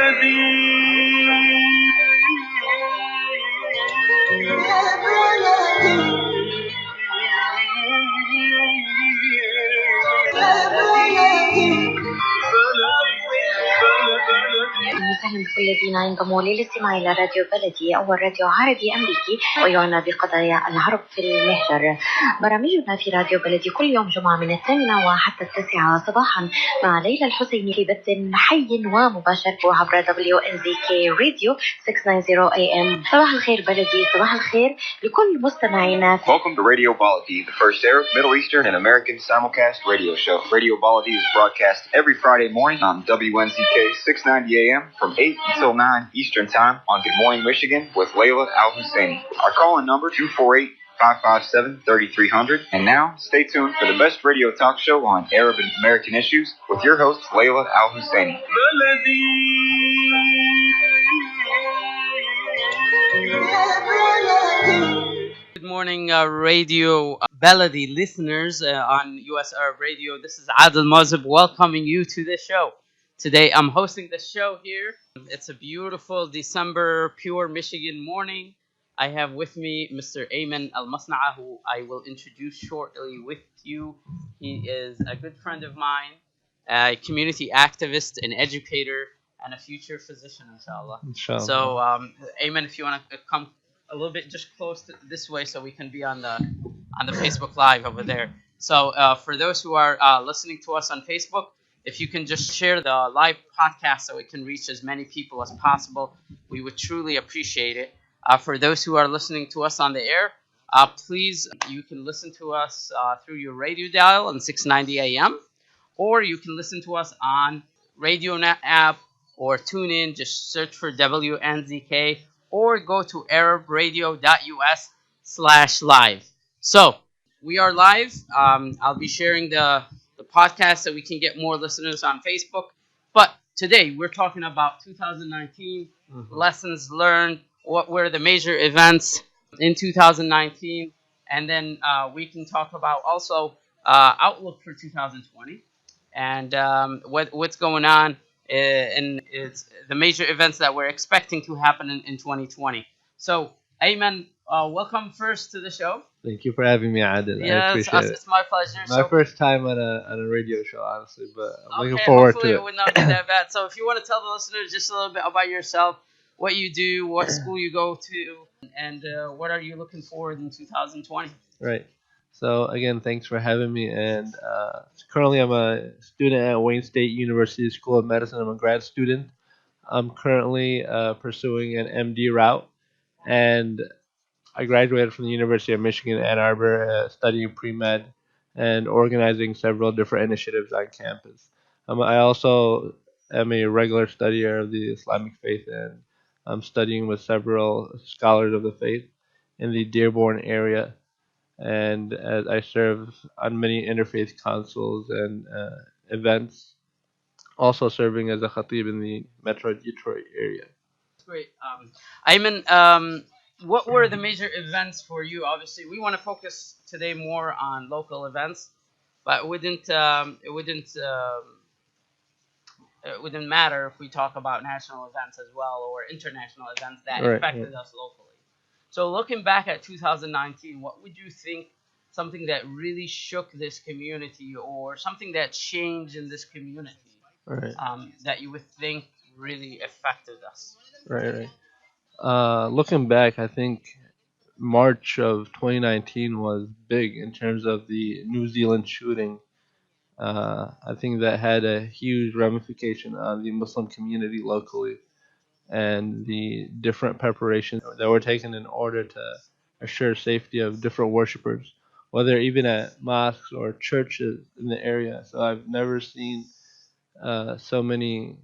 وسهلا بكل الذين ينضموا للاستماع إلى راديو بلدي أول راديو عربي أمريكي ويعنى بقضايا العرب في المهجر. برامجنا في راديو بلدي كل يوم جمعة من 8 وحتى 9 صباحا مع ليلى الحسيني في بث حي ومباشر عبر WNZK راديو 690 AM. صباح الخير بلدي، صباح الخير لكل مستمعينا. Welcome to Radio Baladi, the first Arab, Middle Eastern, and American simulcast radio show. Radio Baladi is broadcast every Friday morning on WNZK 690 AM from 8 until 9 Eastern Time on Good Morning Michigan with Layla Al-Husseini. Our call-in number 248-557-3300. And now, stay tuned for the best radio talk show on Arab and American issues with your host, Layla Al-Husseini. Good morning, Radio Baladi listeners on US Arab Radio. This is Adel Mozip welcoming you to this show. Today I'm hosting the show here. It's a beautiful December pure Michigan morning. I have with me Mr. Aiman Almasnaah, who I will introduce shortly with you. He is a good friend of mine, a community activist, an educator, and a future physician, inshallah. So, Aiman, if you want to come a little bit just close to this way so we can be on the Facebook Live over there. So, for those who are listening to us on Facebook, if you can just share the live podcast so it can reach as many people as possible, we would truly appreciate it. For those who are listening to us on the air, please, you can listen to us through your radio dial on 690 AM, or you can listen to us on RadioNet app or tune in, just search for WNZK, or go to arabradio.us/live. So, we are live. I'll be sharing the podcast so we can get more listeners on Facebook. But today we're talking about 2019 lessons learned, what were the major events in 2019, and then we can talk about also outlook for 2020 and what's going on and it's the major events that we're expecting to happen in 2020. So, Aiman, welcome first to the show. Thank you for having me, Adel. Yes, I appreciate it. It's my pleasure. My first time on a radio show, honestly, but I'm looking forward to hopefully it. It would not be that bad. So if you want to tell the listeners just a little bit about yourself, what you do, what school you go to, and what are you looking forward in 2020? Right. So again, thanks for having me. And currently, I'm a student at Wayne State University School of Medicine. I'm a grad student. I'm currently pursuing an MD route, and I graduated from the University of Michigan-Ann Arbor, studying pre-med and organizing several different initiatives on campus. I also am a regular studier of the Islamic faith, and I'm studying with several scholars of the faith in the Dearborn area. And as I serve on many interfaith councils and events, also serving as a khatib in the Metro Detroit area. Great. Aiman, what were the major events for you? Obviously, we want to focus today more on local events, but it wouldn't matter if we talk about national events as well or international events that affected us locally. So looking back at 2019, what would you think something that really shook this community or something that changed in this community that you would think really affected us? Right. Looking back, I think March of 2019 was big in terms of the New Zealand shooting. I think that had a huge ramification on the Muslim community locally and the different preparations that were taken in order to assure safety of different worshipers, whether even at mosques or churches in the area. So I've never seen so many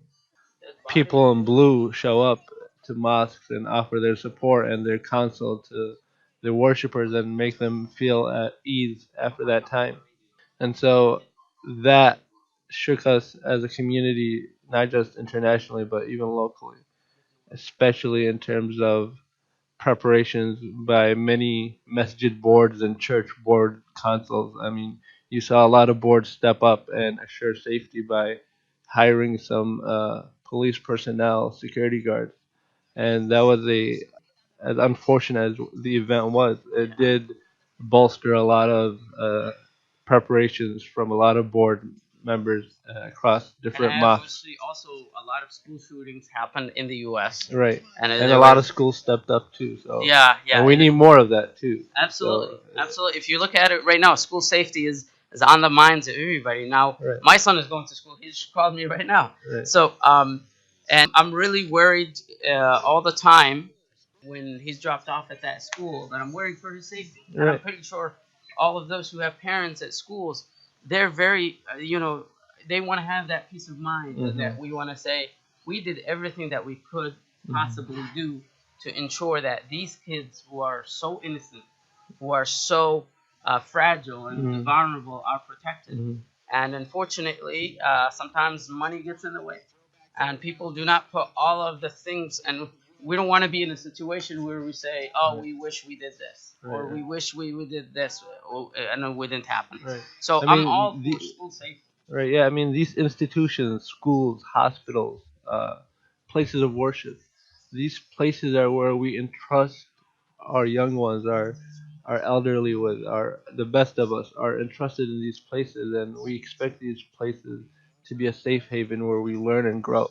people in blue show up to mosques and offer their support and their counsel to the worshipers and make them feel at ease after that time. And so that shook us as a community, not just internationally, but even locally, especially in terms of preparations by many masjid boards and church board councils. I mean, you saw a lot of boards step up and assure safety by hiring some police personnel, security guards, and that was as unfortunate as the event was, it did bolster a lot of preparations from a lot of board members across And different mosques. obviously, also a lot of school shootings happened in the U.S. Right, and and there a lot were of schools stepped up too. So yeah, yeah, and we need more of that too. absolutely, So, absolutely. If you look at it right now, school safety is on the minds of everybody. Now, right, my son is going to school. He just called me right now. right. So, and I'm really worried all the time when he's dropped off at that school that I'm worried for his safety. And I'm Right. pretty sure all of those who have parents at schools, they're very, they want to have that peace of mind that we want to say we did everything that we could possibly do to ensure that these kids who are so innocent, who are so fragile and vulnerable, are protected. And unfortunately, sometimes money gets in the way, and people do not put all of the things. And we don't want to be in a situation where we say, "Oh, we wish we did this," or "We wish we did this," and it wouldn't happen. Right. So I I'm mean, all for school safety. right, yeah. I mean, these institutions, schools, hospitals, places of worship, these places are where we entrust our young ones, our elderly with, our the best of us are entrusted in these places, and we expect these places to be a safe haven where we learn and grow,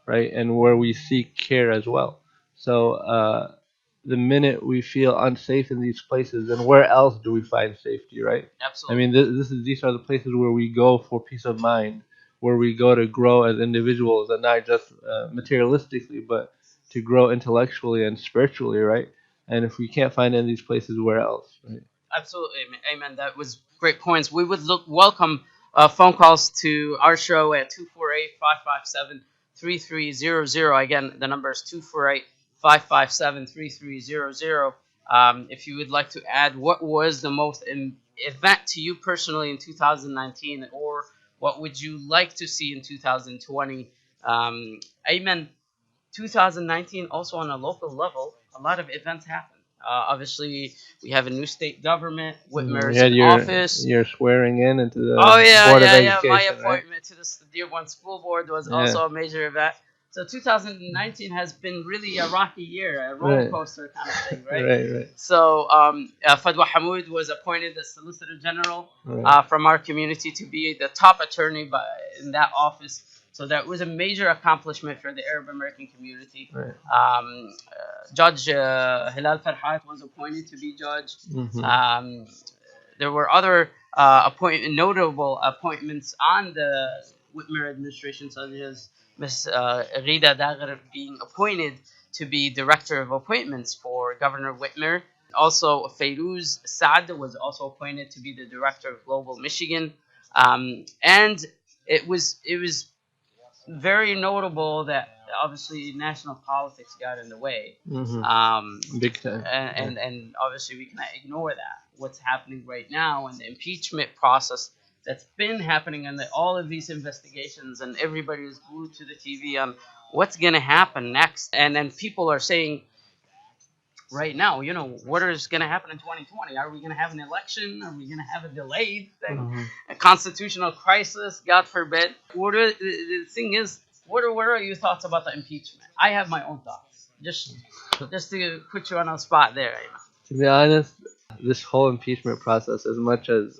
right, and where we seek care as well. So, the minute we feel unsafe in these places, then where else do we find safety, right? I Absolutely. mean, these are the places where we go for peace of mind, where we go to grow as individuals, and not just materialistically, but to grow intellectually and spiritually, right? And if we can't find it in these places, where else? Right? Absolutely, amen. That was great points. We would welcome phone calls to our show at 248-557-3300. Again, the number is 248-557-3300. If you would like to add what was the most event to you personally in 2019, or what would you like to see in 2020? Amen. 2019, also on a local level, a lot of events happen. Obviously, we have a new state government. Whitmer's You had in office. your swearing in into the Oh yeah, Board of yeah, yeah. Education, My right? appointment to the Dearborn School Board was Yeah. also a major event. So 2019 has been really a rocky year, a roller Right. coaster kind of thing, right? Right. So Fadwa Hamoud was appointed as Solicitor General Right. from our community to be the top attorney in that office. So that was a major accomplishment for the Arab American community. Right. Judge Hilal Farhat was appointed to be judge. There were other notable appointments on the Whitmer administration, such as Ms. Rida Dagher being appointed to be Director of Appointments for Governor Whitmer. Also, Fayrouz Saad was also appointed to be the Director of Global Michigan. And it was very notable that obviously national politics got in the way. Big time. And obviously we cannot ignore that. What's happening right now and the impeachment process that's been happening and all of these investigations, and everybody is glued to the TV on what's going to happen next. And then people are saying right now, what is going to happen in 2020? Are we going to have an election? Are we going to have a delayed thing? A constitutional crisis, God forbid? The thing is, what are your thoughts about the impeachment? I have my own thoughts. Just to put you on a spot there. To be honest, this whole impeachment process, as much as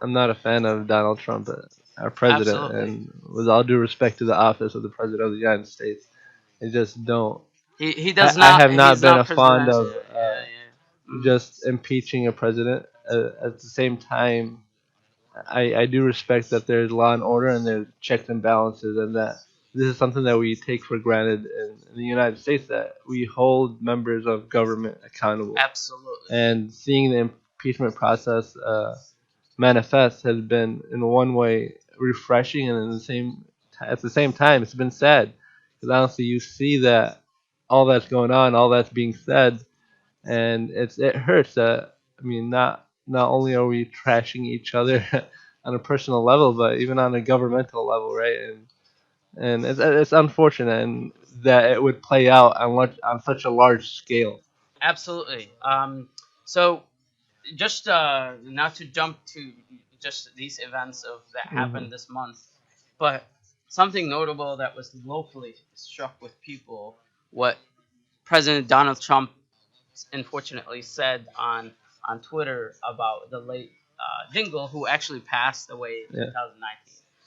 I'm not a fan of Donald Trump, our president, Absolutely. and with all due respect to the office of the president of the United States, I just don't. He does not. I have not been a fond presidential. of just impeaching a president. At the same time, I do respect that there's law and order and there's checks and balances, and that this is something that we take for granted in the United States, that we hold members of government accountable. Absolutely. And seeing the impeachment process manifest has been, in one way, refreshing, and at the same time, it's been sad, because honestly, you see that all that's going on, all that's being said, and it hurts. That I mean, not only are we trashing each other on a personal level, but even on a governmental level, right? And it's unfortunate and that it would play out on such a large scale. Absolutely. So just not to jump to just these events that happened this month, but something notable that was locally struck with people, what President Donald Trump unfortunately said on Twitter about the late Dingell, who actually passed away in 2019.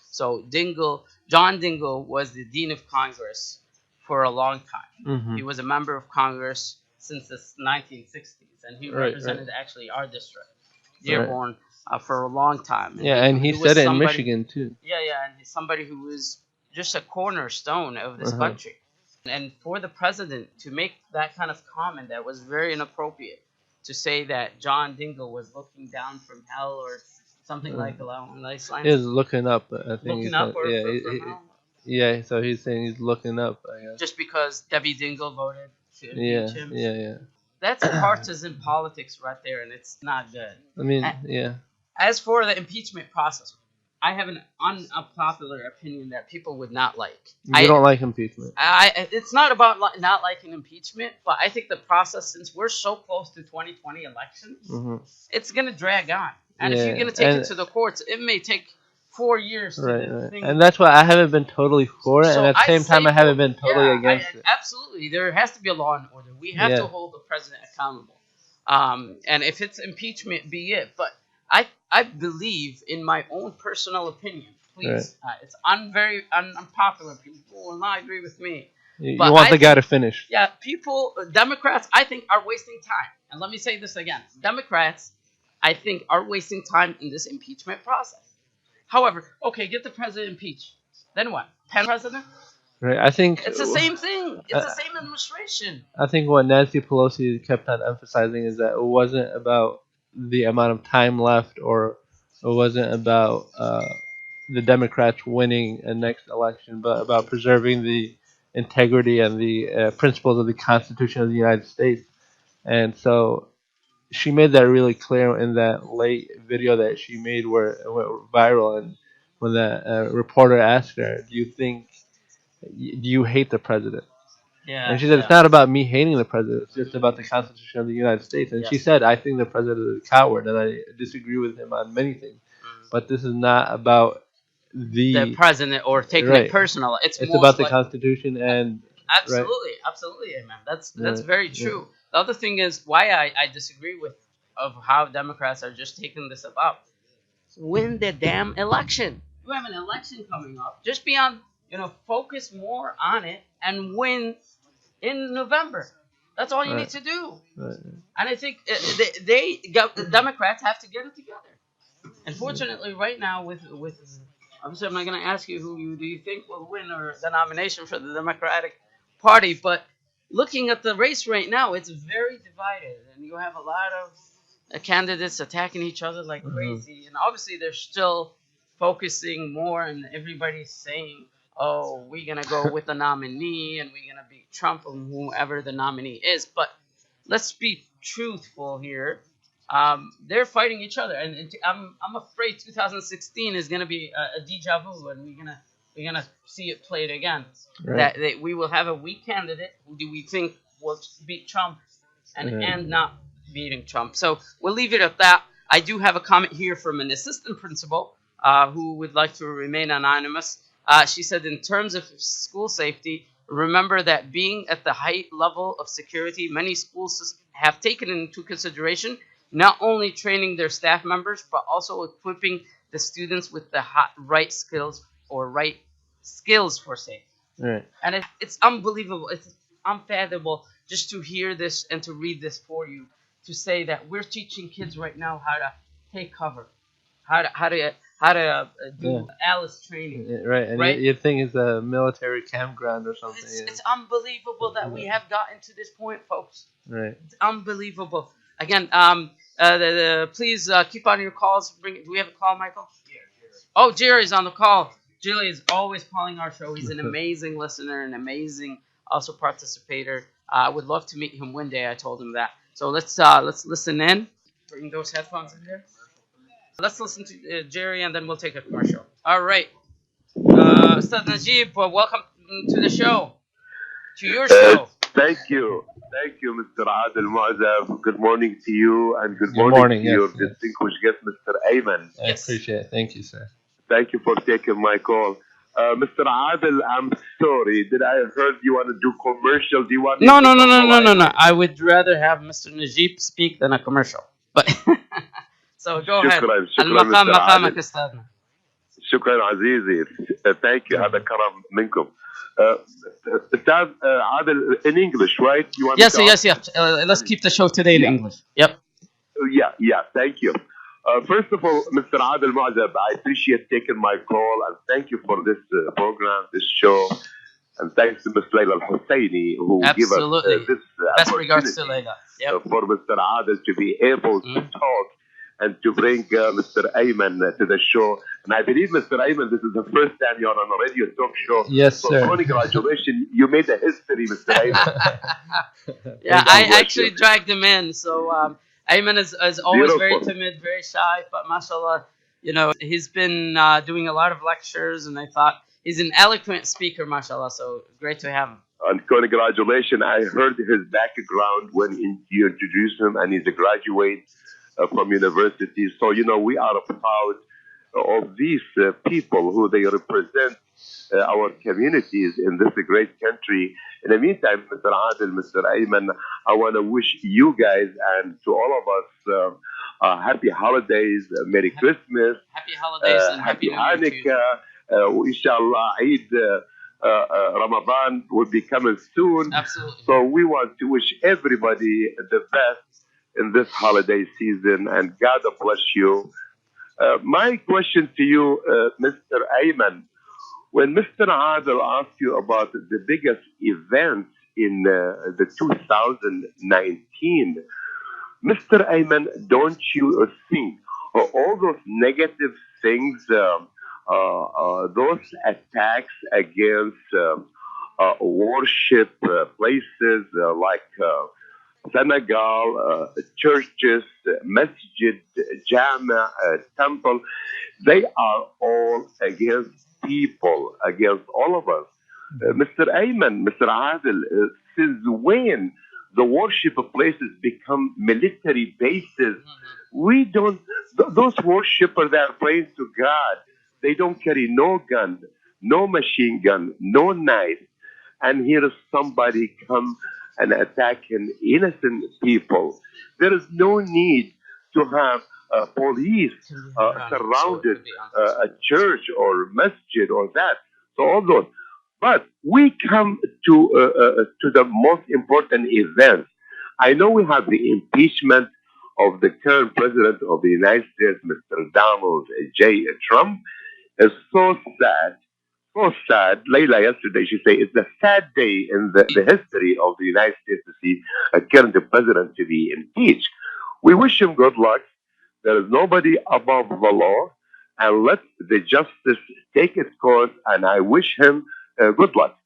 So John Dingell was the Dean of Congress for a long time. Mm-hmm. He was a member of Congress since the 1960s, and he represented actually our district, Dearborn, for a long time. And he said it in Michigan too. Yeah, and he's somebody who was just a cornerstone of this country. And for the president to make that kind of comment that was very inappropriate, to say that John Dingell was looking down from hell or something like that. He's looking up, I think. Looking up from hell? So he's saying he's looking up, I guess. Just because Debbie Dingell voted to impeach him? Yeah. That's partisan politics right there, and it's not good. I mean, As for the impeachment process, I have an unpopular opinion that people would not like. You don't like impeachment. It's not about not liking impeachment, but I think the process, since we're so close to 2020 elections, it's going to drag on. And if you're going to take it to the courts, it may take 4 years. Right. And that's why I haven't been totally for it, and at the same time I haven't been totally against it. Absolutely. There has to be a law and order. We have to hold the president accountable. And if it's impeachment, be it. But I believe, in my own personal opinion, please, it's very unpopular. People will not agree with me. You want the guy to finish. Yeah, Democrats, I think, are wasting time. And let me say this again. Democrats, I think, are wasting time in this impeachment process. However, okay, get the president impeached. Then what? 10 president? Right, I think it's the same thing. It's the same administration. I think what Nancy Pelosi kept on emphasizing is that it wasn't about the amount of time left, or it wasn't about the Democrats winning a next election, but about preserving the integrity and the principles of the Constitution of the United States. And so she made that really clear in that late video that she made where it went viral. And when the reporter asked her, do you hate the president? And she said, it's not about me hating the president. It's just about the Constitution of the United States. And she said, I think the president is a coward, and I disagree with him on many things. But this is not about the president or taking it personal. It's about the Constitution and absolutely, Aiman. That's very true. The other thing is why I disagree of how Democrats are just taking this about. Win the damn election. You have an election coming up. Just be on, focus more on it and win in November. That's all you need to do. And I think the Democrats have to get it together. Unfortunately, right now, with obviously, I'm not going to ask you who do you think will win or the nomination for the Democratic Party, but looking at the race right now, it's very divided, and you have a lot of candidates attacking each other like crazy, and obviously they're still focusing more, and everybody's saying, oh, we're going to go with the nominee, and we're going to beat Trump or whoever the nominee is. But let's be truthful here. They're fighting each other, and I'm afraid 2016 is going to be a deja vu, and we're gonna see it played again. That we will have a weak candidate who do we think will beat Trump, and not beating Trump. So we'll leave it at that. I do have a comment here from an assistant principal who would like to remain anonymous. She said, in terms of school safety, remember that being at the high level of security, many schools have taken into consideration not only training their staff members, but also equipping the students with the right skills for safety. And it's unbelievable. It's unfathomable just to hear this and to read this for you, to say that we're teaching kids right now how to take cover, how to do Alice training. And you think it's a military campground or something. It's unbelievable that we have gotten to this point, folks. It's unbelievable. Again, please keep on your calls. Do we have a call, Michael? Oh, Jerry's on the call. Jerry is always calling our show. He's an amazing listener, an amazing also participator. I would love to meet him one day. I told him that. So let's listen in. Bring those headphones in there. Let's listen to Jerry, and then we'll take a commercial. All right. Ustad Najib, welcome to the show. To your show. Thank you, Mr. Adel Mozip. Good morning to you, and good morning to your distinguished guest, Mr. Aiman. I appreciate it. Thank you, sir. Thank you for taking my call. Mr. Adel, I'm sorry. Did I heard you want to do commercial? Do you want me No, to no, no, no, no, no, no. politely? I would rather have Mr. Najib speak than a commercial. But so go ahead. شكرا المقام Mr. مقامك Adel. أستاذنا. شكرا عزيزي. Thank you. هذا كرم منكم. أستاذ Adel, in English, right? You want Yes, me to yes, yes. Let's keep the show today in Yeah. English. Yep. Yeah, thank you. First of all, Mr. Adel Mozip, I appreciate taking my call and thank you for this program, this show. And thanks to Ms. Layla Al-Husseini who give us Absolutely. this Best regards to opportunity Layla. Yep. for Mr. Adel to be able to talk and to bring Mr. Aiman to the show. And I believe, Mr. Aiman, this is the first time you're on a radio talk show. Yes, so sir. Congratulations. You made a history, Mr. Aiman. Yeah, God I bless actually you. dragged him in. So Ayman is always very Beautiful. timid, very shy, but mashallah, you know, he's been doing a lot of lectures, and I thought he's an eloquent speaker, mashallah. So great to have him. And congratulations. I heard his background when you introduced him, and he's a graduate from university. So, you know, we are proud of these people who they represent our communities in this great country. In the meantime, Mr. Adel, Mr. Ayman, I want to wish you guys and to all of us happy holidays, Merry Christmas, Happy holidays and happy Happy New Year to you. Hanukkah, inshallah, Eid Ramadan will be coming soon. Absolutely. So we want to wish everybody the best in this holiday season, and God bless you. My question to you, Mr. Ayman, when Mr. Adel asked you about the biggest events in the 2019, Mr. Ayman, don't you think all those negative things, those attacks against worship places like Senegal, churches, masjid, jama, temple, they are all against people, against all of us. Mr. Ayman, Mr. Adel, since when the worship places become military bases? We don't, those worshippers that are praying to God, they don't carry no gun, no machine gun, no knife. And here is somebody come and attacking innocent people. There is no need to have police surrounded a church or masjid or that. So all those. But we come to the most important event. I know we have the impeachment of the current president of the United States, Mr. Donald J. Trump. It's so sad. So sad. Layla yesterday, she said it's a sad day in the history of the United States to see a current president to be impeached. We wish him good luck. There is nobody above the law, and let the justice take its course, and I wish him good luck.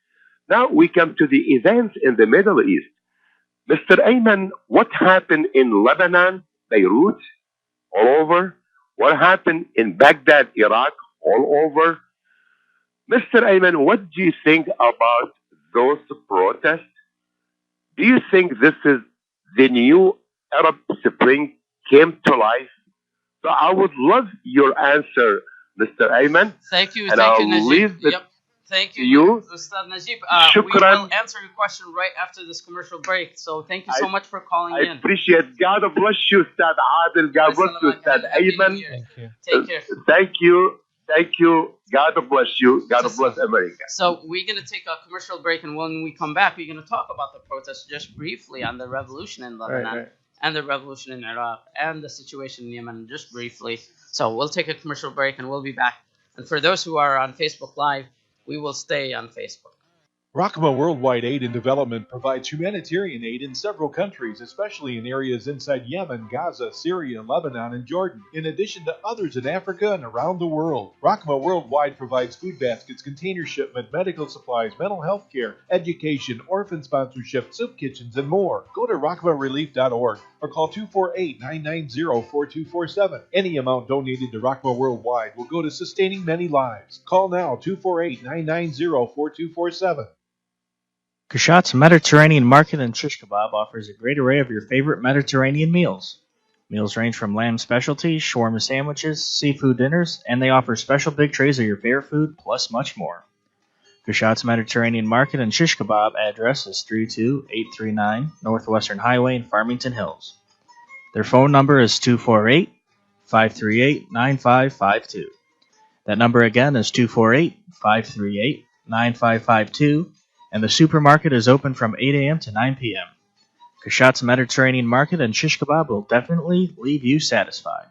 Now we come to the events in the Middle East. Mr. Ayman, what happened in Lebanon, Beirut, all over? What happened in Baghdad, Iraq, all over? Mr. Ayman, what do you think about those protests? Do you think this is the new Arab Spring came to life? So I would love your answer, Mr. Ayman. Thank you. And Thank you, I'll Najib. leave the Yep. Thank you, you. Ustad Najib. We Shukran. will answer your question right after this commercial break. So thank you so much for calling I in. appreciate. God bless you, Ustad Adel. God bless you, Ustad Ayman. Thank you. Take care. Thank you. Thank you. God bless you. God bless America. So we're going to take a commercial break, and when we come back, we're going to talk about the protests just briefly on the revolution in Lebanon and the revolution in Iraq and the situation in Yemen just briefly. So we'll take a commercial break, and we'll be back. And for those who are on Facebook Live, we will stay on Facebook. Rahma Worldwide Aid and Development provides humanitarian aid in several countries, especially in areas inside Yemen, Gaza, Syria, Lebanon, and Jordan, in addition to others in Africa and around the world. Rahma Worldwide provides food baskets, container shipment, medical supplies, mental health care, education, orphan sponsorship, soup kitchens, and more. Go to rahmarelief.org or call 248-990-4247. Any amount donated to Rahma Worldwide will go to sustaining many lives. Call now, 248-990-4247. Kashat's Mediterranean Market and Shish Kebab offers a great array of your favorite Mediterranean meals. Meals range from lamb specialties, shawarma sandwiches, seafood dinners, and they offer special big trays of your favorite food, plus much more. Kushat's Mediterranean Market and Shish Kebab address is 32839 Northwestern Highway in Farmington Hills. Their phone number is 248 538 9552. That number again is 248 538 9552, and the supermarket is open from 8 a.m. to 9 p.m. Kushat's Mediterranean Market and Shish Kebab will definitely leave you satisfied.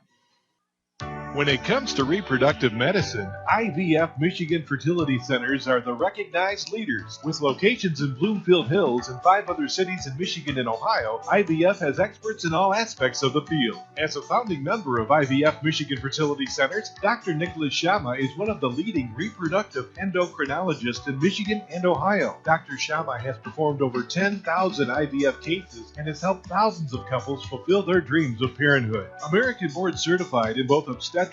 When it comes to reproductive medicine, IVF Michigan Fertility Centers are the recognized leaders. With locations in Bloomfield Hills and 5 other cities in Michigan and Ohio, IVF has experts in all aspects of the field. As a founding member of IVF Michigan Fertility Centers, Dr. Nicholas Shama is one of the leading reproductive endocrinologists in Michigan and Ohio. Dr. Shama has performed over 10,000 IVF cases and has helped thousands of couples fulfill their dreams of parenthood. American board certified in both obstetrics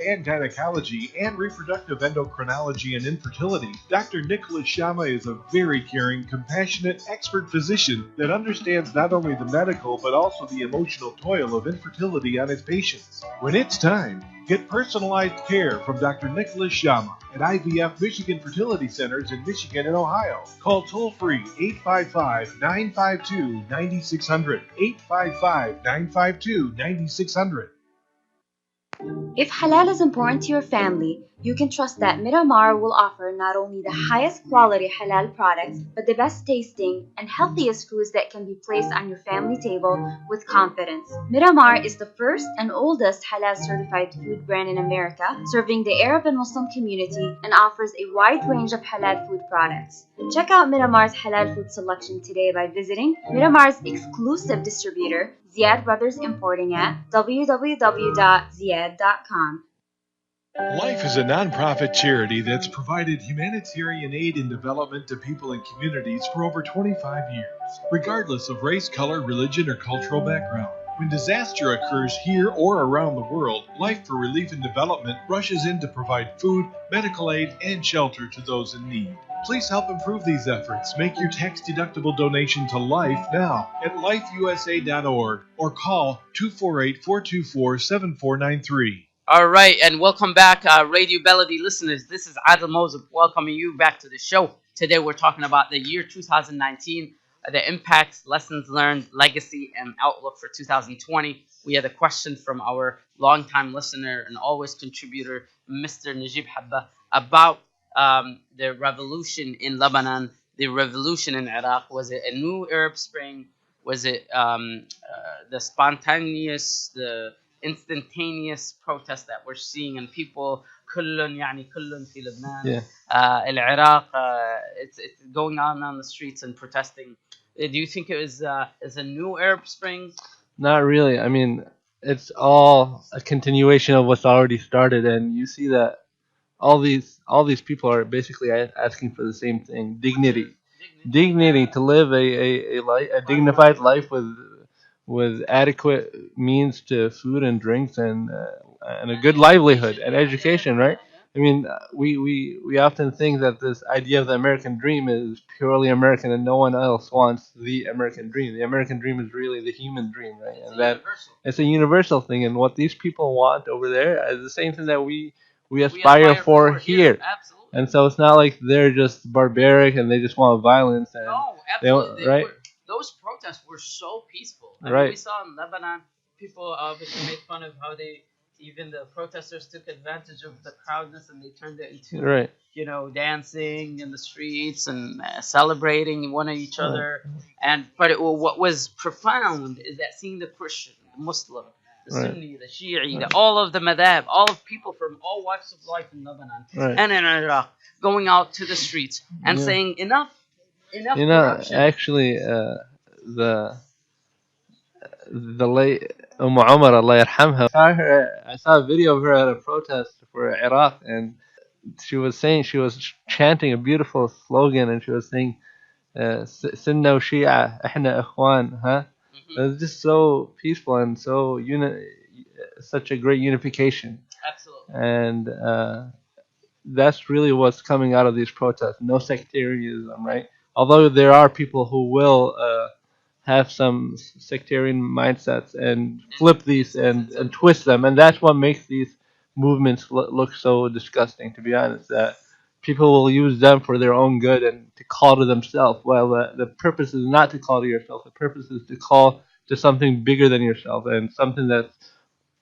and gynecology and reproductive endocrinology and infertility, Dr. Nicholas Shama is a very caring, compassionate, expert physician that understands not only the medical but also the emotional toil of infertility on his patients. When it's time, get personalized care from Dr. Nicholas Shama at IVF Michigan Fertility Centers in Michigan and Ohio. Call toll-free 855-952-9600, 855-952-9600. If halal is important to your family, you can trust that Miramar will offer not only the highest quality halal products, but the best tasting and healthiest foods that can be placed on your family table with confidence. Miramar is the first and oldest halal certified food brand in America, serving the Arab and Muslim community, and offers a wide range of halal food products. Check out Miramar's halal food selection today by visiting Miramar's exclusive distributor, Ziad Brothers Importing, at www.ziad.com. Life is a nonprofit charity that's provided humanitarian aid and development to people and communities for over 25 years, regardless of race, color, religion, or cultural background. When disaster occurs here or around the world, Life for Relief and Development rushes in to provide food, medical aid, and shelter to those in need. Please help improve these efforts. Make your tax-deductible donation to Life now at lifeusa.org or call 248-424-7493. All right, and welcome back, Radio Melody listeners. This is Adel Mozip welcoming you back to the show. Today we're talking about the year 2019, the impact, lessons learned, legacy, and outlook for 2020. We had a question from our longtime listener and always contributor, Mr. Najib Habba, about the revolution in Lebanon, the revolution in Iraq. Was it a new Arab Spring? Was it the spontaneous, the instantaneous protest that we're seeing, and people كلن في لبنان, العراق, it's going on the streets and protesting. Do you think it was is a new Arab Spring? Not really. I mean, it's all a continuation of what's already started, and you see that all these people are basically asking for the same thing: dignity to live a dignified life with adequate means to food and drinks and a good livelihood and education, right? I mean, we often think that this idea of the American dream is purely American and no one else wants the American dream. The American dream is really the human dream, right? And that it's a universal thing. And what these people want over there is the same thing that we aspire for here. Absolutely. And so it's not like they're just barbaric and they just want violence. And no, absolutely. Right? Those protests were so peaceful. I right. mean, we saw in Lebanon, people obviously made fun of how even the protesters took advantage of the crowdness and they turned it into, right. Dancing in the streets and celebrating one of each other. But what was profound is that seeing the Christian, the Muslim, the Sunni, the Shi'i, all of the madhab, all of people from all walks of life in Lebanon and in Iraq going out to the streets and saying enough corruption. Actually, the late Umar, Allah yarhamha, I saw a video of her at a protest for Iraq, and she was chanting a beautiful slogan, and she was saying, Sunna wa Shia, ihna ikhwan, huh? It was just so peaceful and so such a great unification. Absolutely. And that's really what's coming out of these protests. No sectarianism, right? Although there are people who will have some sectarian mindsets and flip these and twist them, and that's what makes these movements look so disgusting. To be honest, that people will use them for their own good and to call to themselves. Well, the purpose is not to call to yourself. The purpose is to call to something bigger than yourself and something that's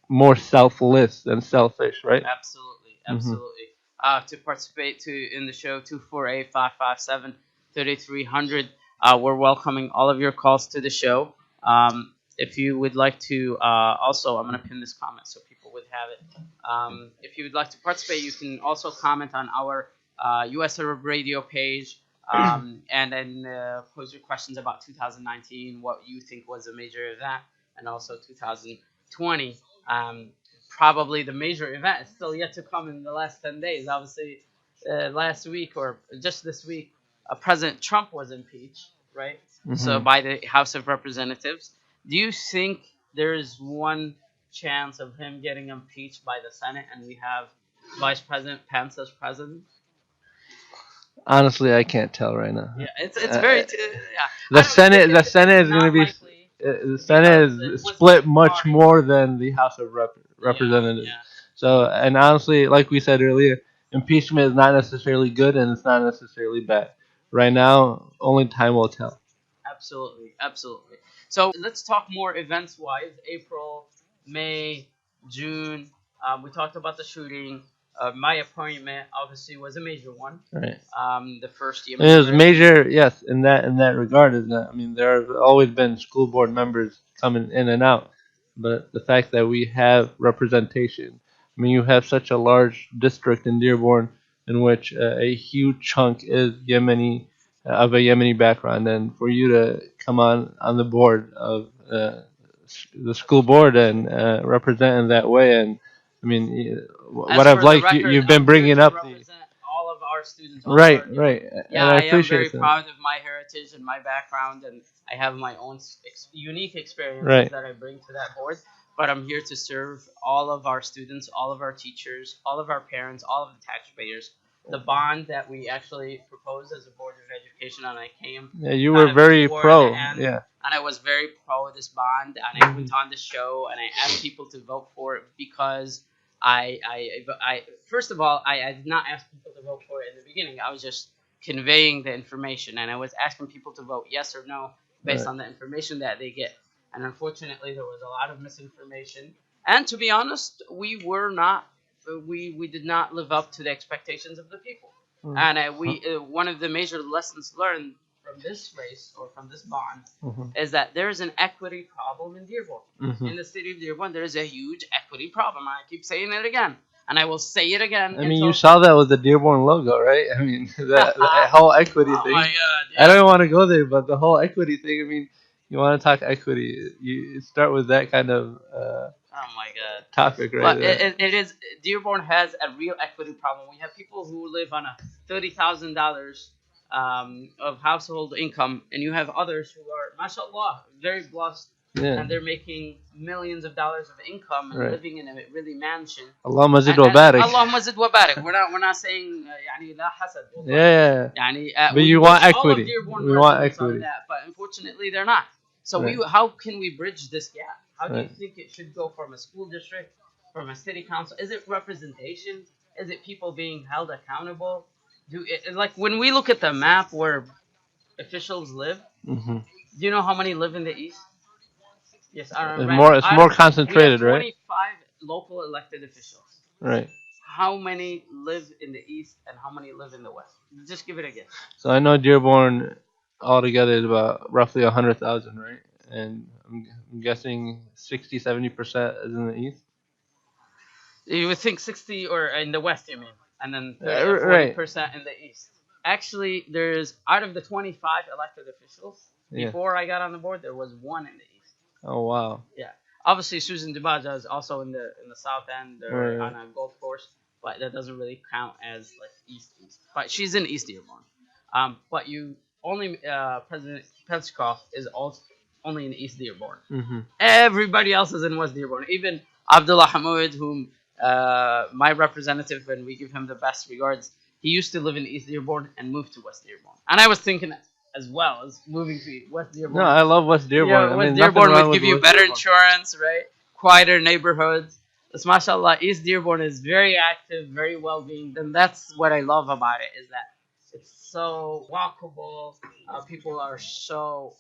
more selfless than selfish, right? Absolutely, absolutely. To participate in the show, 248-557-3300. We're welcoming all of your calls to the show. If you would like to, also, I'm going to pin this comment so people would have it. If you would like to participate, you can also comment on our US Arab Radio page, and then pose your questions about 2019, what you think was a major event, and also 2020. Probably the major event is still yet to come in the last 10 days. Obviously, last week or just this week, President Trump was impeached, right? So by the House of Representatives. Do you think there's one chance of him getting impeached by the Senate and we have Vice President Pence as president? Honestly, I can't tell right now. Yeah, it's very yeah. The Senate is going to be the Senate is split much more than the House of Representatives. Yeah. So, and honestly, like we said earlier, impeachment is not necessarily good and it's not necessarily bad. Right now, only time will tell. Absolutely, absolutely. So let's talk more events-wise. April, May, June. We talked about the shooting. My appointment obviously was a major one. Right. The first year. It was major, yes. In that regard, is that I mean there have always been school board members coming in and out, but the fact that we have representation. I mean, you have such a large district in Dearborn in which a huge chunk is Yemeni of a Yemeni background, and for you to come on the board of the school board and represent in that way, and I mean, what I've liked, you've been bringing up the all of our students. Right. Yeah, I am very proud of my heritage and my background, and I have my own unique experiences that I bring to that board. But I'm here to serve all of our students, all of our teachers, all of our parents, all of the taxpayers. The bond that we actually proposed as a Board of Education, and I came. Yeah, you were very pro. Yeah. And I was very pro this bond, and I went on the show, and I asked people to vote for it because I first of all, I did not ask people to vote for it in the beginning. I was just conveying the information, and I was asking people to vote yes or no based on the information that they get. And unfortunately, there was a lot of misinformation. And to be honest, we did not live up to the expectations of the people. And one of the major lessons learned from this race or from this bond is that there is an equity problem in Dearborn. In the city of Dearborn, there is a huge equity problem. I keep saying it again, and I will say it again. I mean, you saw that with the Dearborn logo, right? I mean, the whole equity thing. Oh my God! Yeah. I don't want to go there, but the whole equity thing. I mean, you want to talk equity, you start with that kind of oh my God topic, right? But it is Dearborn has a real equity problem. We have people who live on a $30,000 of household income, and you have others who are, mashallah, very blessed, and they're making millions of dollars of income and living in a really mansion. Allah Mazid wa barik. Allah Mazid wa barik. We're not saying يعني لا حسد. But you want equity. We want equity. That, but unfortunately, they're not. So how can we bridge this gap? How do you think it should go from a school district, from a city council? Is it representation? Is it people being held accountable? Like when we look at the map where officials live, do you know how many live in the east? Yes, it's more concentrated, we have 25 right? 25 local elected officials. Right. How many live in the east and how many live in the west? Just give it a guess. So I know Dearborn altogether is about roughly 100,000, right? And I'm guessing 60-70% is in the east. You would think 60 or in the west, you mean, and then 40% in the east. Actually, there's out of the 25 elected officials before I got on the board, there was one in the east. Oh wow! Yeah, obviously Susan DeBaja is also in the south end or on a golf course, but that doesn't really count as like east. But she's in East Dearborn. But you only President Peskov is also only in East Dearborn. Everybody else is in West Dearborn. Even Abdullah Hamoud, whom my representative, and we give him the best regards, he used to live in East Dearborn and moved to West Dearborn. And I was thinking, as well as moving to West Dearborn. No, I love West Dearborn. Yeah, I West mean, Dearborn nothing wrong would give with you West better Dearborn. insurance, right? Quieter neighborhoods. This, mashallah, East Dearborn is very active, very well-being. And that's what I love about it, is that it's so walkable. People are so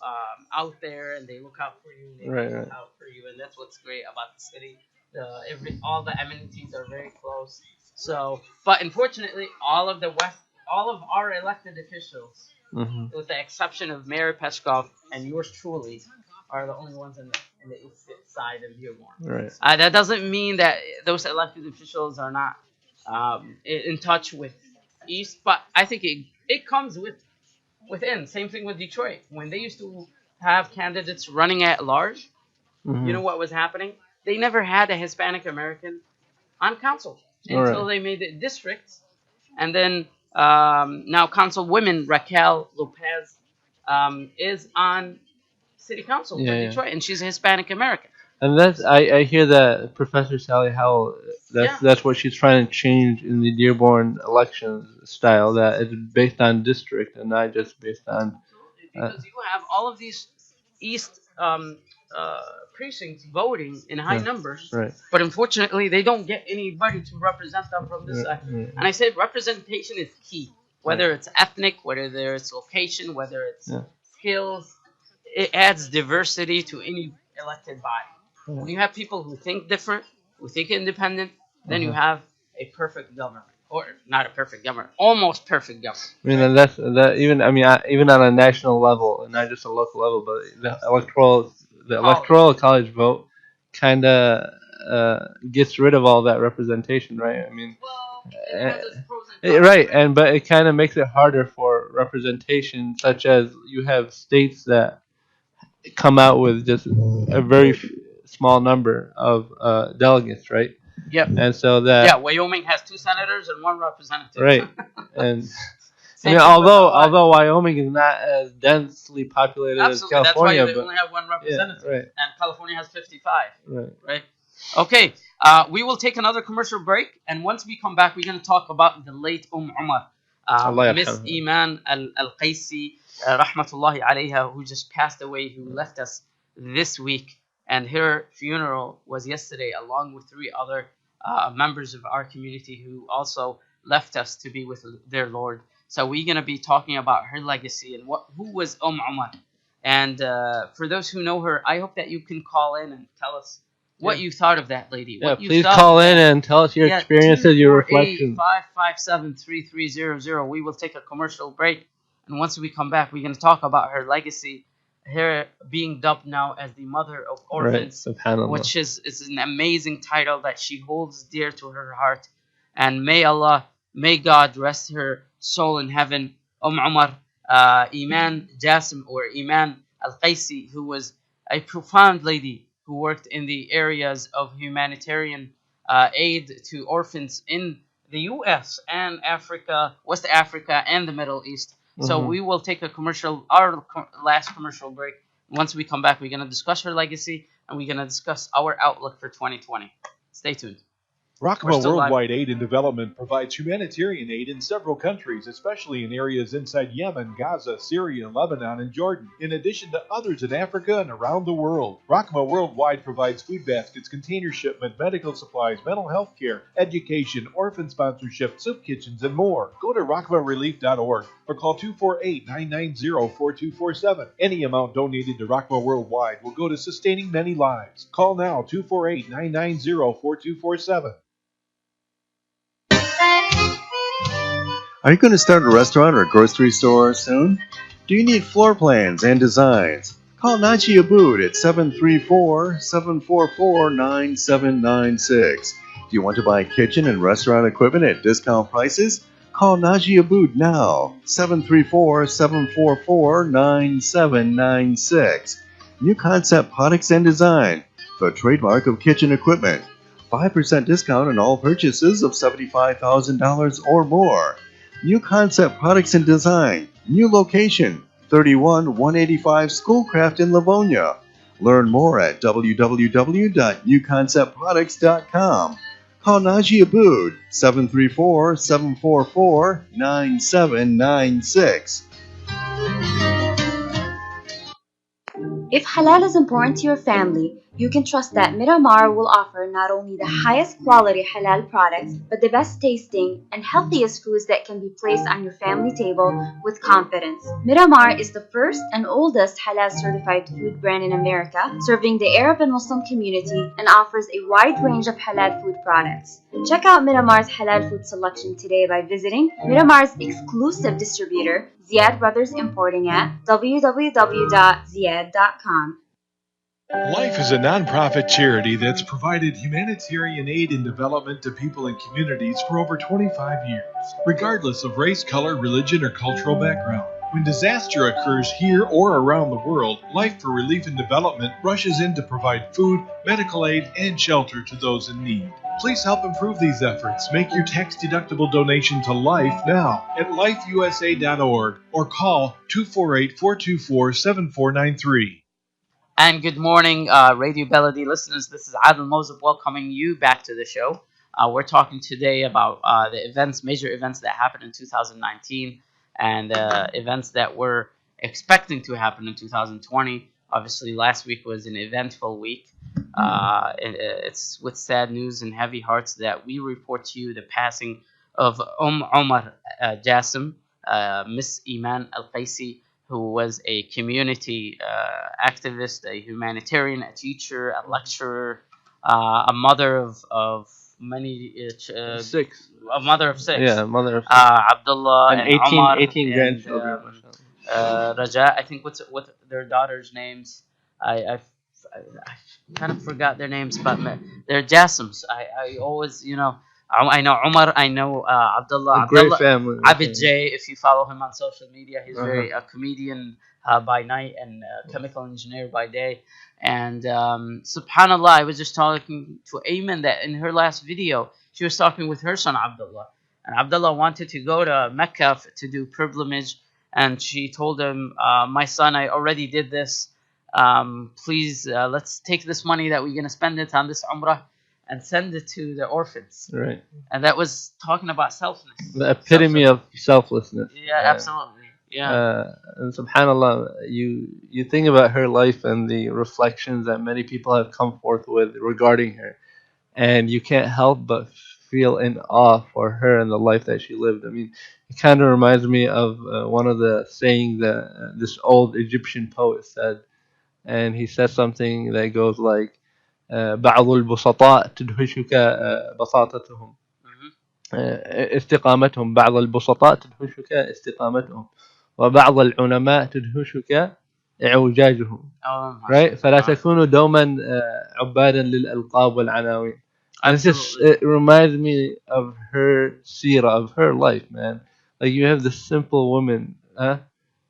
out there, and they look out for you. They Right, look right. out for you, and that's what's great about the city. All the amenities are very close. So, but unfortunately, all of our elected officials, Mm-hmm. with the exception of Mayor Peskov and yours truly, are the only ones in the east side of Dearborn. Right. That doesn't mean that those elected officials are not in touch with East, but I think it comes within. Same thing with Detroit. When they used to have candidates running at large, Mm-hmm. you know what was happening? They never had a Hispanic American on council until they made it districts, and then now Councilwoman Raquel Lopez is on City Council for Detroit, and she's a Hispanic American. And I hear that Professor Sally Howell, that's what she's trying to change in the Dearborn election style, that it's based on district and not just based on. Because you have all of these East precincts voting in high numbers, Right. but unfortunately they don't get anybody to represent them from this side. Right. And I said representation is key, whether it's ethnic, whether it's location, whether it's skills. It adds diversity to any elected body. When you have people who think different, who think independent, then you have a perfect government. Or not a perfect government, almost perfect government. I mean, and that's that. Even even on a national level, and not just a local level, but the electoral college vote kind of gets rid of all that representation, right? I mean, right, but it kind of makes it harder for representation, such as you have states that come out with just a very small number of delegates, right? Yep. And so that Wyoming has 2 senators and 1 representative. Right. And I mean, although Wyoming is not as densely populated as California, that's why they only have 1 representative, right. and California has 55. Right. Okay. We will take another commercial break, and once we come back, we're going to talk about the late Umar, Miss Aiman Al-Qaisi, rahmatullahi alayha, who just passed away, who left us this week. And her funeral was yesterday, along with 3 other members of our community who also left us to be with their Lord. So we're going to be talking about her legacy and who was Umar. And for those who know her, I hope that you can call in and tell us what you thought of that lady. Yeah, please call in and tell us your experiences, your reflections. 557-3300. We will take a commercial break. And once we come back, we're going to talk about her legacy. Her being dubbed now as the mother of orphans, which is an amazing title that she holds dear to her heart. And may God rest her soul in heaven. Umar, Aiman Jasim, or Aiman Al-Qaisi, who was a profound lady who worked in the areas of humanitarian aid to orphans in the U.S. and Africa, West Africa, and the Middle East. So we will take our last commercial break. Once we come back, we're going to discuss her legacy, and we're going to discuss our outlook for 2020. Stay tuned. Rockwell Worldwide Aid and Development provides humanitarian aid in several countries, especially in areas inside Yemen, Gaza, Syria, Lebanon, and Jordan, in addition to others in Africa and around the world. Rockwell Worldwide provides food baskets, container shipment, medical supplies, mental health care, education, orphan sponsorship, soup kitchens, and more. Go to rockwellrelief.org or call 248-990-4247. Any amount donated to Rockwell Worldwide will go to sustaining many lives. Call now, 248-990-4247. Are you going to start a restaurant or a grocery store soon? Do you need floor plans and designs? Call Najee Abood at 734-744-9796. Do you want to buy kitchen and restaurant equipment at discount prices? Call Najee Abood now, 734-744-9796. New Concept Products and Design, the trademark of kitchen equipment. 5% discount on all purchases of $75,000 or more. New Concept Products and Design. New location, 31185 Schoolcraft in Livonia. Learn more at www.newconceptproducts.com. Call Najee Abood, 734-744-9796. If halal is important to your family, you can trust that Miramar will offer not only the highest quality halal products, but the best tasting and healthiest foods that can be placed on your family table with confidence. Miramar is the first and oldest halal certified food brand in America, serving the Arab and Muslim community, and offers a wide range of halal food products. Check out Miramar's halal food selection today by visiting Miramar's exclusive distributor, Ziad Brothers Importing at www.ziad.com. Life is a nonprofit charity that's provided humanitarian aid and development to people and communities for over 25 years, regardless of race, color, religion, or cultural background. When disaster occurs here or around the world, Life for Relief and Development rushes in to provide food, medical aid, and shelter to those in need. Please help improve these efforts. Make your tax-deductible donation to Life now at lifeusa.org or call 248-424-7493. And good morning, Radio Belody listeners. This is Adel Mozip welcoming you back to the show. We're talking today about the major events that happened in 2019 and events that we're expecting to happen in 2020. Obviously, last week was an eventful week. It's with sad news and heavy hearts that we report to you the passing of Omar Jassim, Miss Aiman Al-Qaisi, who was a community activist, a humanitarian, a teacher, a lecturer, a mother of many Six. A mother of six. Yeah, mother of six. Abdullah and 18, Omar 18 and, grandchildren. Raja. I think what their daughters' names. I kind of forgot their names, but they're Jassims. I always, I know Umar, I know Abdullah. Great family. Abid J, if you follow him on social media, he's very a comedian by night and a chemical engineer by day. And subhanallah, I was just talking to Aiman that in her last video, she was talking with her son Abdullah. And Abdullah wanted to go to Mecca to do pilgrimage. And she told him, my son, I already did this. Please, let's take this money that we're going to spend it on this Umrah and send it to the orphans. Right. And that was talking about selflessness. The epitome of selflessness. Yeah, absolutely. Yeah. And subhanAllah, you think about her life and the reflections that many people have come forth with regarding her. And you can't help but feel in awe for her and the life that she lived. I mean, it kind of reminds me of one of the sayings that this old Egyptian poet said. And he says something that goes like, بعض البسطاء تدهشك بساطتهم استقامتهم بعض البسطاء تدهشك استقامتهم وبعض العلماء تدهشك اعوجاجهم. Right? فلا تكونوا دوما عبادا للألقاب والعناوين. And it reminds me of her seerah, of her life, man. Like, you have this simple woman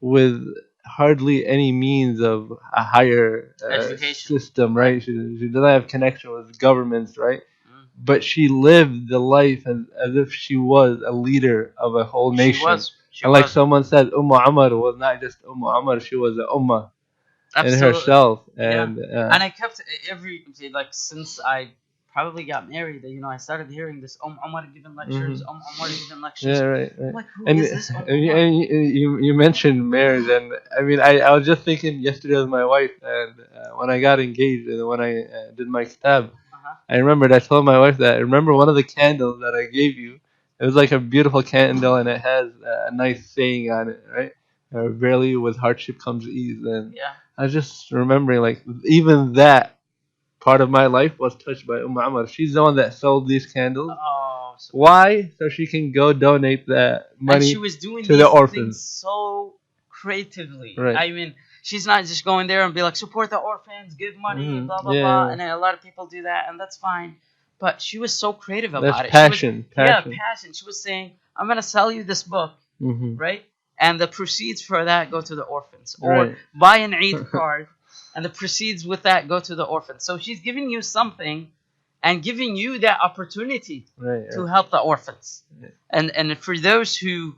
with hardly any means of a higher system, right? She doesn't have connection with governments, right? But she lived the life as if she was a leader of a whole nation. She was. Someone said, Umar was not just Umar, she was an ummah in herself. And and I kept since I probably got married, I started hearing this Umar giving lectures, Umar giving lectures. Yeah, right. I'm like, who is this Umar? And you mentioned marriage, and I mean, I was just thinking yesterday with my wife, and when I got engaged and when I did my kitab, I remembered I told my wife that I remember one of the candles that I gave you. It was like a beautiful candle, and it has a nice saying on it, right? Barely with hardship comes ease. And I was just remembering, even that part of my life was touched by Amr. She's the one that sold these candles. Oh, why? So she can go donate that money and she was doing to the orphans so creatively. Right. I mean, she's not just going there and be like, support the orphans, give money, blah, blah, blah. And a lot of people do that, and that's fine. But she was so creative about it. Passion. Yeah, passion. She was saying, I'm going to sell you this book, right? And the proceeds for that go to the orphans. Or buy an Eid card, and the proceeds with that go to the orphans. So she's giving you something and giving you that opportunity to help the orphans. And for those who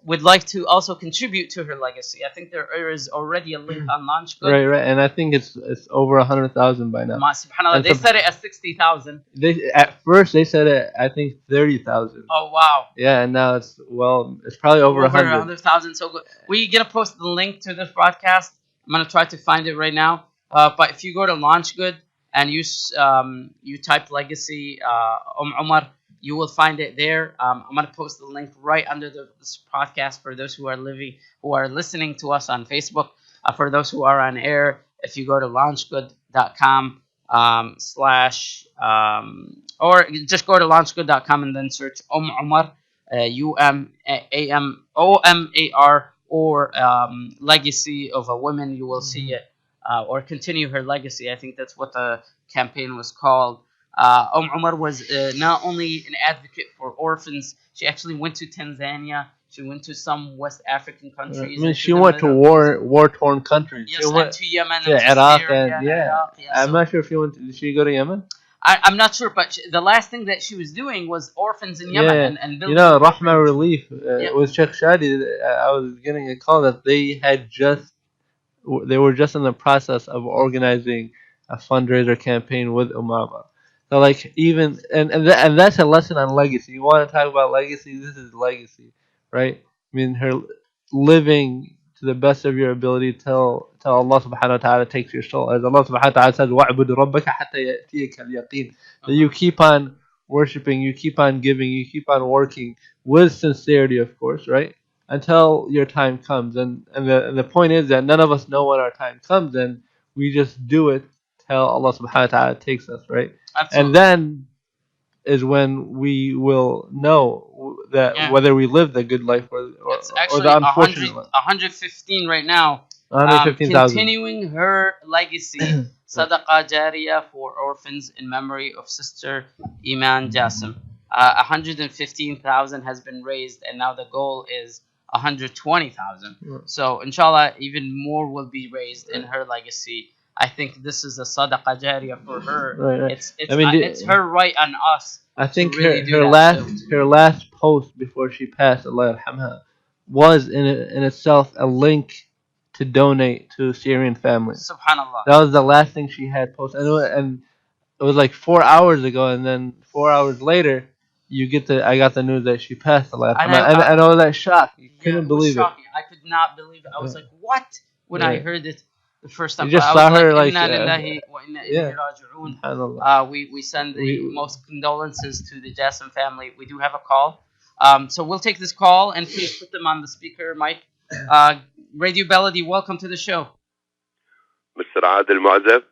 would like to also contribute to her legacy, I think there is already a link on LaunchGood. Right. And I think it's over 100,000 by now. SubhanAllah, they said it at 60,000. At first they said it, I think 30,000. Oh wow. Yeah, and now it's probably over 100,000. So good. We're gonna post the link to this broadcast I'm gonna try to find it right now. But if you go to LaunchGood and you type legacy Umar, you will find it there. I'm gonna post the link right under this podcast for those who are listening to us on Facebook. For those who are on air, if you go to launchgood.com slash or just go to launchgood.com and then search Umar, UMAMOMAR, or legacy of a woman, you will see it, or continue her legacy. I think that's what the campaign was called. Umar was not only an advocate for orphans, she actually went to Tanzania. She went to some West African countries. I mean, she went to war-torn countries. Yes, she went and to Yemen, to and to Iraq, Syria, and yeah. Iraq, yeah. I'm So not sure if did she go to Yemen? I'm not sure, but the last thing that she was doing was orphans in Yemen, Yeah, and you building know, orphans. Rahma Relief Yeah. with Sheikh Shadi. I was getting a call that they were just in the process of organizing a fundraiser campaign with Umama. So like even and that's a lesson on legacy. You want to talk about legacy? This is legacy, right? I mean, her living to the best of your ability till Allah subhanahu wa ta'ala takes your soul. As Allah subhanahu wa ta'ala says, وَعْبُدْ رَبَّكَ حَتَّى يَأْتِيَكَ الْيَقِينُ. That you keep on worshiping, you keep on giving, you keep on working with sincerity, of course, right? Until your time comes. And the point is that none of us know when our time comes, and we just do it till Allah subhanahu wa ta'ala takes us, right? Absolutely. And then is when we will know that whether we live the good life or It's actually the unfortunate life. 115 right now. 115,000. Continuing her legacy, Sadaqah Jariyah for orphans in memory of Sister Iman Jassim. 115,000 has been raised, and now the goal is 120,000. So, inshallah, even more will be raised in her legacy. I think this is a Sadaqah Jariyah for her. Right. It's her right on us. I think to really her last post before she passed, Allah yarhamha, was in itself a link to donate to Syrian families. Subhanallah. That was the last thing she had posted, and it was like 4 hours ago, and then 4 hours later, I got the news that she passed, Allah yarhamha, and I was like shocked. You couldn't believe it. I could not believe it. I was like, what? When I heard it the first time, you just saw her like, Inna lillahi wa inna ilayhi raji'un. We send the most condolences to the Jassim family. We do have a call. So we'll take this call, and please put them on the speaker mic. Radio Belady, welcome to the show. Mr. Adel Mozip.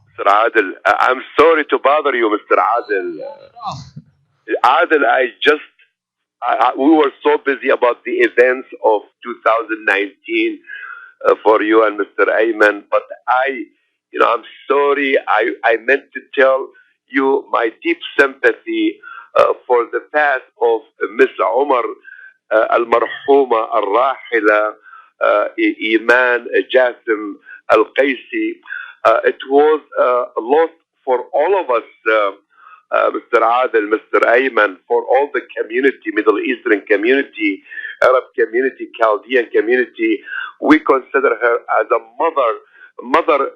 Mr. Adel, I'm sorry to bother you, Mr. Adel. Adel, we were so busy about the events of 2019 for you and Mr. Aiman, but I'm sorry. I meant to tell you my deep sympathy for the path of Miss Umar al-Marhuma al-Rahila Iman Jassim al-Qaisi. It was a loss for all of us, Mr. Adel, Mr. Ayman, for all the community, Middle Eastern community, Arab community, Chaldean community. We consider her as a mother.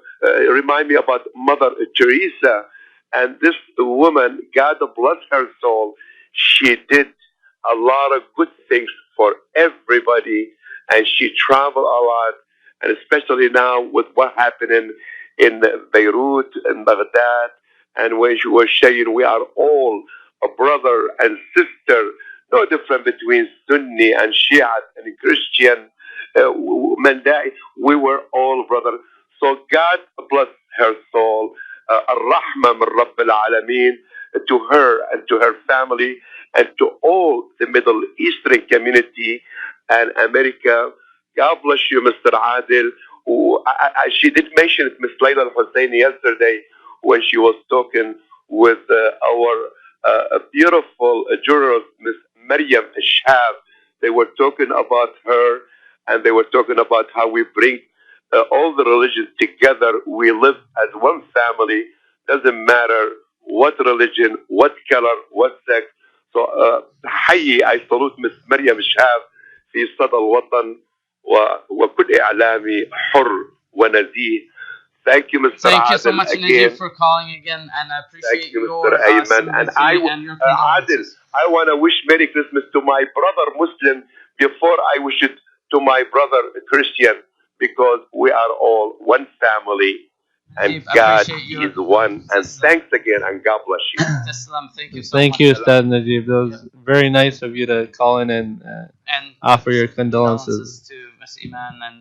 Remind me about Mother Teresa. And this woman, God bless her soul, she did a lot of good things for everybody, and she traveled a lot, and especially now with what happened in Beirut and Baghdad, and when she was saying we are all a brother and sister, no difference between Sunni and Shia and Christian. We were all brothers. So God bless her soul. Ar-Rahma min Rabbil Alameen to her and to her family and to all the Middle Eastern community and America. God bless you, Mr. Adil. She did mention it, Miss Layla al-Husseini, yesterday when she was talking with our beautiful journalist, Miss Maryam Shab. They were talking about her, and they were talking about how we bring all the religions together. We live as one family. Doesn't matter what religion, what color, what sex. So, I salute Miss Maryam Shab في صدى الوطن وكل إعلامي حر ونزيه. Thank you, Mr. Thank you so Adel, much, again. Nadeem, for calling again, and I appreciate Thank you, your Mr. Ayman. sympathy and your Adel, I want to wish Merry Christmas to my brother Muslim before I wish it to my brother Christian. because we are all one family and Najib, God appreciate your is one. And thanks again, and God bless you. Taslam, thank you so Thank much. you, Ustad Najib. That was very nice of you to call in and And offer your condolences. to Miss Iman and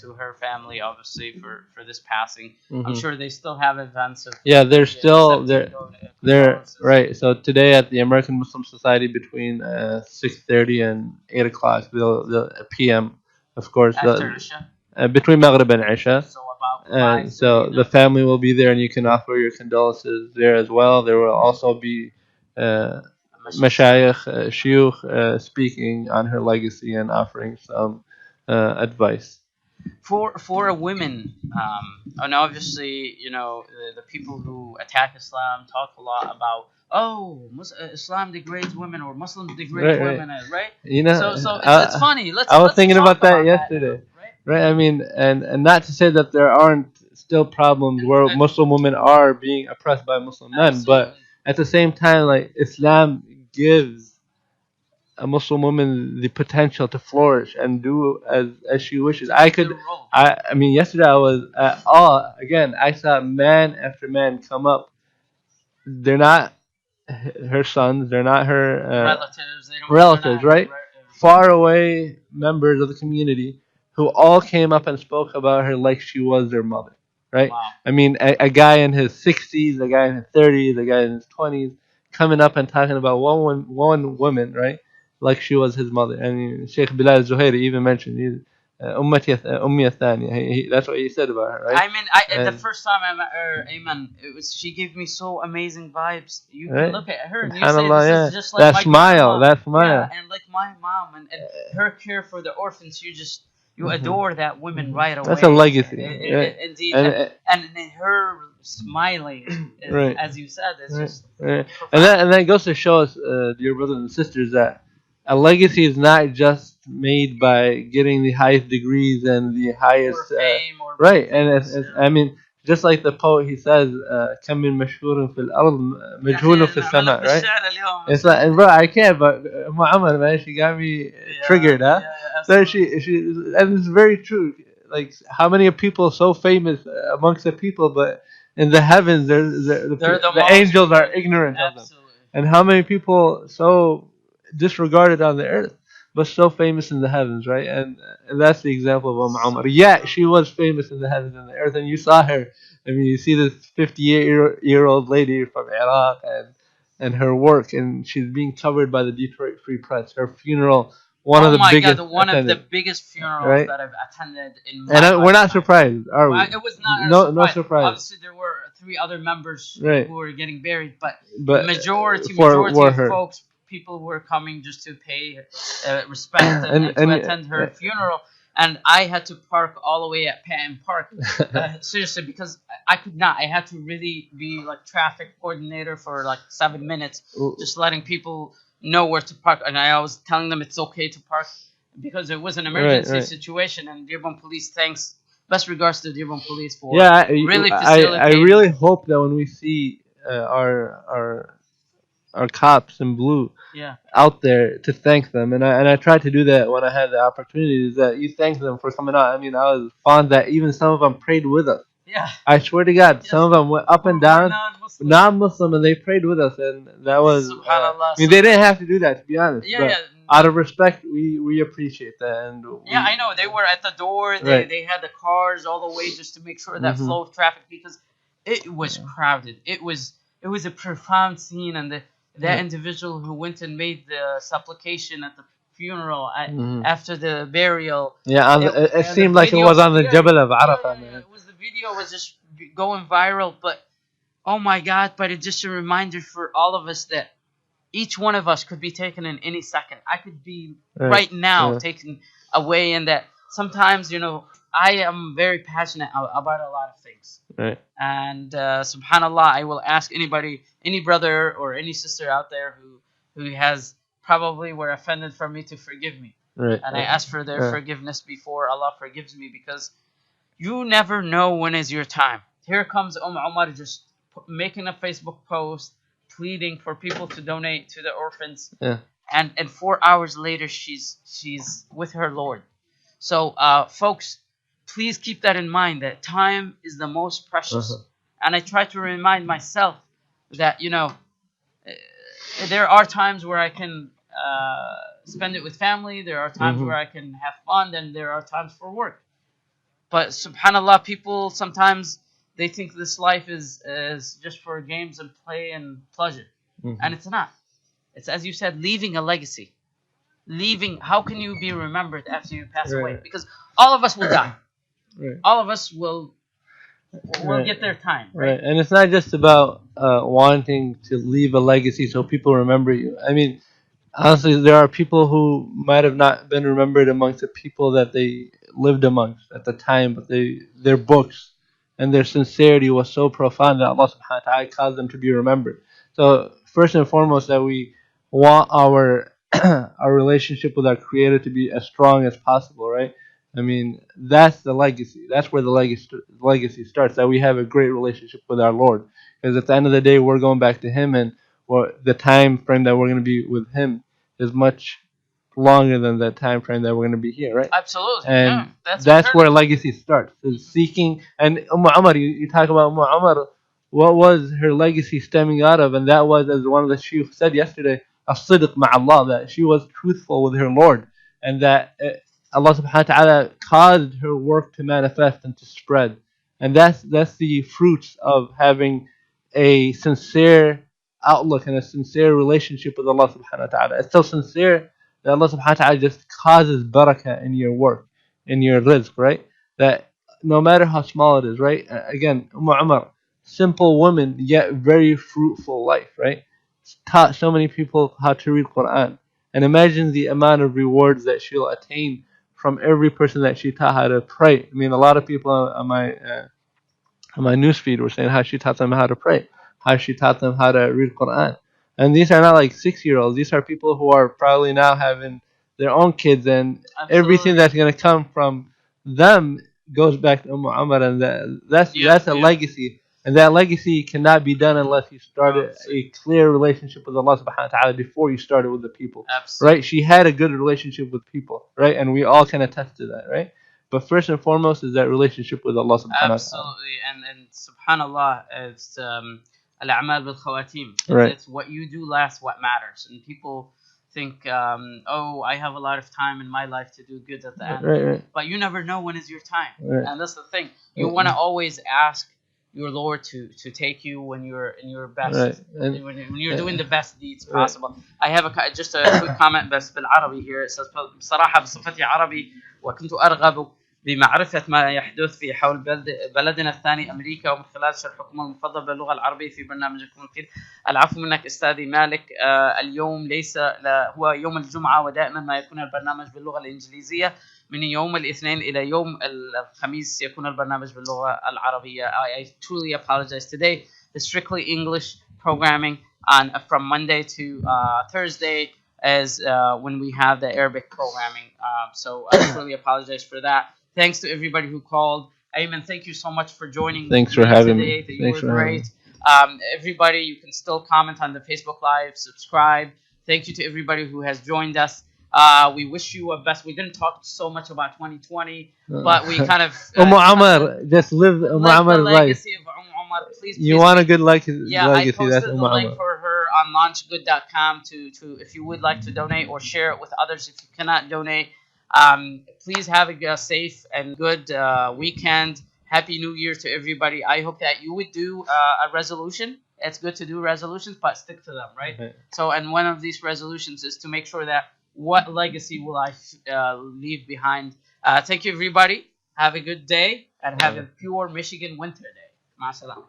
to her family, obviously, for this passing. I'm Mhm. sure they still have events of Yeah, they're still accepting they're condolences. right. So today at the American Muslim Society between 6:30 and 8 o'clock, they'll p.m. Of course, After Isha, between Maghrib and Isha. so about And 5:30 so the family will be there, and you can offer your condolences there as well. There will also be mashayikh, shuyukh, speaking on her legacy and offering some advice. for a woman, and obviously, the people who attack Islam talk a lot about, Islam degrades women, or Muslims degrade Right. women, right? You know, So it's funny. I was let's thinking talk about that yesterday. now, right? Right. I mean, and not to say that there aren't still problems where Muslim women are being oppressed by Muslim men, but at the same time, like Islam gives a Muslim woman the potential to flourish and do as she wishes. I mean, yesterday I was at awe. Again, I saw man after man come up. They're not her sons. They're not her relatives. relatives, right? Far away members of the community who all came up and spoke about her like she was their mother, right? Wow. I mean, a guy in his 60s, a guy in his 30s, a guy in his 20s, coming up and talking about one woman, right? Like she was his mother. And Sheikh Bilal Zuhairi even mentioned, Ummi Thaniya. That's what he said about her, right? I mean, the first time I met her, Aiman, she gave me so amazing vibes. You can look at her and you say, this is just like that my smile, grandma. that smile. Yeah, and like my mom, and her care for the orphans, you adore that woman right away. That's a legacy. Indeed. And her smiling, right. as you said, is just right. And that goes to show us, dear brothers and sisters, that a legacy is not just made by getting the highest degrees and the highest fame or right. And I mean, just like the poet, he says, "Kam min mashhurin fil ard, majhulun fil sama." Right? It's like, and bro, I can't. But Muhammad, man, she got me triggered, huh? So she, and it's very true. Like, how many people so famous amongst the people, but in the heavens, the angels are ignorant of them. And how many people so disregarded on the earth, but so famous in the heavens, right? And that's the example of Umar. Yeah, she was famous in the heavens and the earth, and you saw her. I mean, you see this 58-year-old lady from Iraq and her work, and she's being covered by the Detroit Free Press. Her funeral, one of the biggest funerals that I've attended in my and we're not surprised, are we? It was not no surprise. Obviously, there were 3 other members who were getting buried, but the majority of folks, people were coming just to pay respect and to attend her funeral. And I had to park all the way at Patton Park, seriously, because I could not. I had to really be like traffic coordinator for like 7 minutes, just letting people know where to park. And I was telling them it's okay to park because it was an emergency situation. And Dearborn Police, best regards to Dearborn Police for really facilitating. I really hope that when we see our cops in blue out there, to thank them, and I tried to do that when I had the opportunity, is that you thank them for coming out. I mean, I was fond that even some of them prayed with us. Yeah. I swear to God, some of them went up and down, non-Muslim, and they prayed with us, and that was. I mean, they didn't have to do that, to be honest. Yeah. Out of respect, we appreciate that, and I know they were at the door. They had the cars all the way just to make sure that flow of traffic, because it was crowded. It was a profound scene, and that individual who went and made the supplication at the funeral after the burial. Yeah, it seemed like it was on the Jabal of Arafah, man. The video was just going viral, but oh my God! But it's just a reminder for all of us that each one of us could be taken in any second. I could be right now taken away, and that sometimes, I am very passionate about a lot of things. Right. And subhanallah, I will ask anybody, any brother or any sister out there who has probably were offended from me, to forgive me. Right. And I ask for their forgiveness before Allah forgives me, because you never know when is your time. Here comes Umar just making a Facebook post, pleading for people to donate to the orphans. Yeah. And 4 hours later, she's with her Lord. So, folks, please keep that in mind, that time is the most precious. And I try to remind myself that, there are times where I can spend it with family. There are times where I can have fun, and there are times for work. But subhanallah, people sometimes they think this life is just for games and play and pleasure, and it's not. It's, as you said, leaving a legacy. How can you be remembered after you pass away? Because all of us will die. All of us will get their time. Right? And it's not just about wanting to leave a legacy so people remember you. I mean, honestly, there are people who might have not been remembered amongst the people that they lived amongst at the time, but their books and their sincerity was so profound that Allah subhanahu wa ta'ala caused them to be remembered. So first and foremost, that we want our our relationship with our Creator to be as strong as possible, right? I mean, that's the legacy. That's where the legacy starts, that we have a great relationship with our Lord. Because at the end of the day, we're going back to Him, and the time frame that we're going to be with Him is much longer than the time frame that we're going to be here, right? Absolutely. And that's where legacy starts, is seeking. And Umar, you talk about Umar, what was her legacy stemming out of? And that was, as one of the shuyukh said yesterday, as-sidq ma'allah, that she was truthful with her Lord, and that Allah subhanahu wa ta'ala caused her work to manifest and to spread. And that's the fruits of having a sincere outlook and a sincere relationship with Allah subhanahu wa ta'ala. It's so sincere that Allah subhanahu wa ta'ala just causes barakah in your work, in your rizq, right? That no matter how small it is, right? Again, Umar, simple woman, yet very fruitful life, right? Taught so many people how to read Quran. And imagine the amount of rewards that she'll attain from every person that she taught how to pray. I mean, a lot of people on my newsfeed were saying how she taught them how to pray, how she taught them how to read Quran. And these are not like 6-year-olds. These are people who are probably now having their own kids, and everything that's going to come from them goes back to Umar, and that's a legacy. And that legacy cannot be done unless you started a clear relationship with Allah subhanahu wa ta'ala before you started with the people. Absolutely. Right? She had a good relationship with people, right? And we all can attest to that, right? But first and foremost is that relationship with Allah subhanahu wa ta'ala. Absolutely. And subhanallah, it's al-a'mal bil-khawatim. Right. It's what you do last, what matters. And people think, I have a lot of time in my life to do good at the end. Right. But you never know when is your time. Right. And that's the thing. You want to always ask your Lord to take you when you're in your best, when you're doing the best deeds possible. I have just a quick comment بس بالعربي here. It says بصراحة بصفتي عربي وكنت أرغب بمعرفة ما يحدث في حول بلدنا الثاني أمريكا، ومن خلال شرحكم المفضل باللغة العربية في برنامجكم الأخير. العفو منك أستاذي مالك. اليوم ليس هو يوم الجمعة، ودائما ما يكون البرنامج باللغة الإنجليزية. من يوم الاثنين إلى يوم الخميس يكون البرنامج باللغة العربية. I truly apologize. Today is strictly English programming, and from Monday to Thursday is when we have the Arabic programming. So I truly apologize for that. Thanks to everybody who called. Aiman, thank you so much for joining. Thanks for having me. Thanks for great. Everybody, you can still comment on the Facebook Live, subscribe. Thank you to everybody who has joined us. We wish you a best. We didn't talk so much about 2020, but we kind of Umar, just live the Umar's legacy life. of Umar. Please, you want a good legacy? Yeah, I posted that's the link for her on launchgood.com to if you would like to donate or share it with others if you cannot donate. Please have a safe and good weekend. Happy New Year to everybody. I hope that you would do a resolution. It's good to do resolutions, but stick to them, right? Okay. So, and one of these resolutions is to make sure that what legacy will I leave behind. Thank you, everybody. Have a good day, and have a pure Michigan winter day. Ma salam.